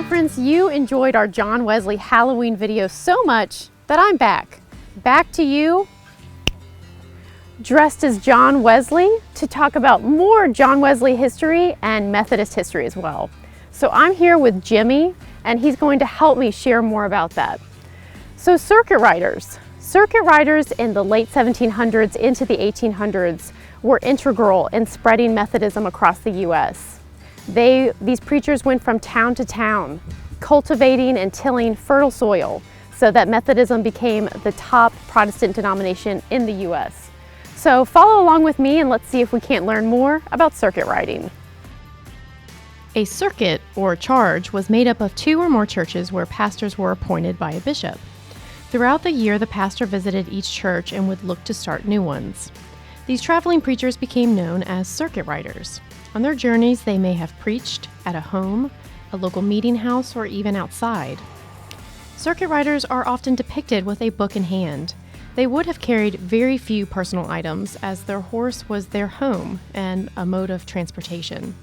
Conference, you enjoyed our John Wesley Halloween video so much that I'm back to you, dressed as John Wesley, to talk about more John Wesley history and Methodist history as well. So I'm here with Jimmy, and he's going to help me share more about that. So circuit riders in the late 1700s into the 1800s were integral in spreading Methodism across the U.S. These preachers went from town to town, cultivating and tilling fertile soil so that Methodism became the top Protestant denomination in the U.S. So follow along with me and let's see if we can't learn more about circuit riding. A circuit, or charge, was made up of two or more churches where pastors were appointed by a bishop. Throughout the year, the pastor visited each church and would look to start new ones. These traveling preachers became known as circuit riders. On their journeys, they may have preached at a home, a local meeting house, or even outside. Circuit riders are often depicted with a book in hand. They would have carried very few personal items, as their horse was their home and a mode of transportation.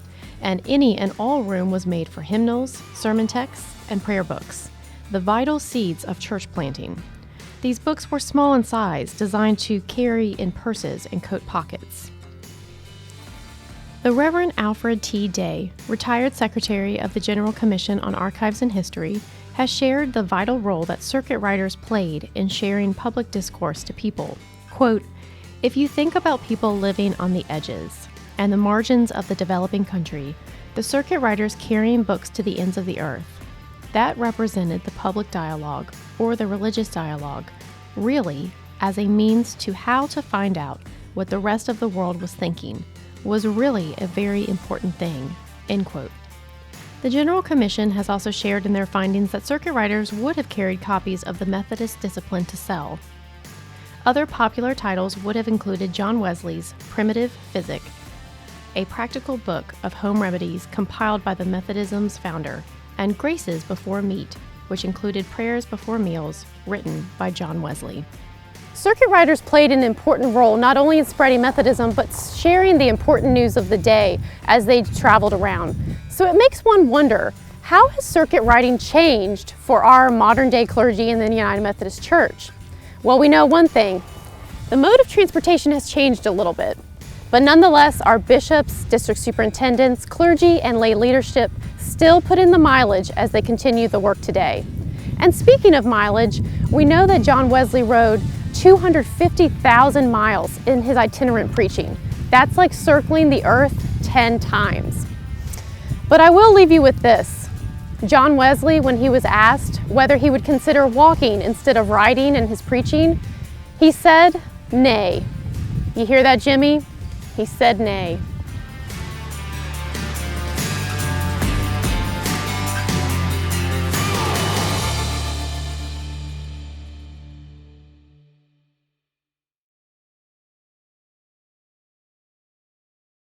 And any and all room was made for hymnals, sermon texts, and prayer books, the vital seeds of church planting. These books were small in size, designed to carry in purses and coat pockets. The Reverend Alfred T. Day, retired Secretary of the General Commission on Archives and History, has shared the vital role that circuit riders played in sharing public discourse to people. Quote, "If you think about people living on the edges and the margins of the developing country, the circuit riders carrying books to the ends of the earth, that represented the public dialogue or the religious dialogue, really as a means to how to find out what the rest of the world was thinking, was really a very important thing." End quote. The General Commission has also shared in their findings that circuit riders would have carried copies of the Methodist discipline to sell. Other popular titles would have included John Wesley's Primitive Physic, a practical book of home remedies compiled by the Methodism's founder, and Graces Before Meat, which included prayers before meals written by John Wesley. Circuit riders played an important role not only in spreading Methodism, but sharing the important news of the day as they traveled around. So it makes one wonder, how has circuit riding changed for our modern day clergy in the United Methodist Church? Well, we know one thing, the mode of transportation has changed a little bit. But nonetheless, our bishops, district superintendents, clergy, and lay leadership still put in the mileage as they continue the work today. And speaking of mileage, we know that John Wesley rode 250,000 miles in his itinerant preaching. That's like circling the earth 10 times. But I will leave you with this. John Wesley, when he was asked whether he would consider walking instead of riding in his preaching, he said, "Nay." You hear that, Jimmy? He said nay.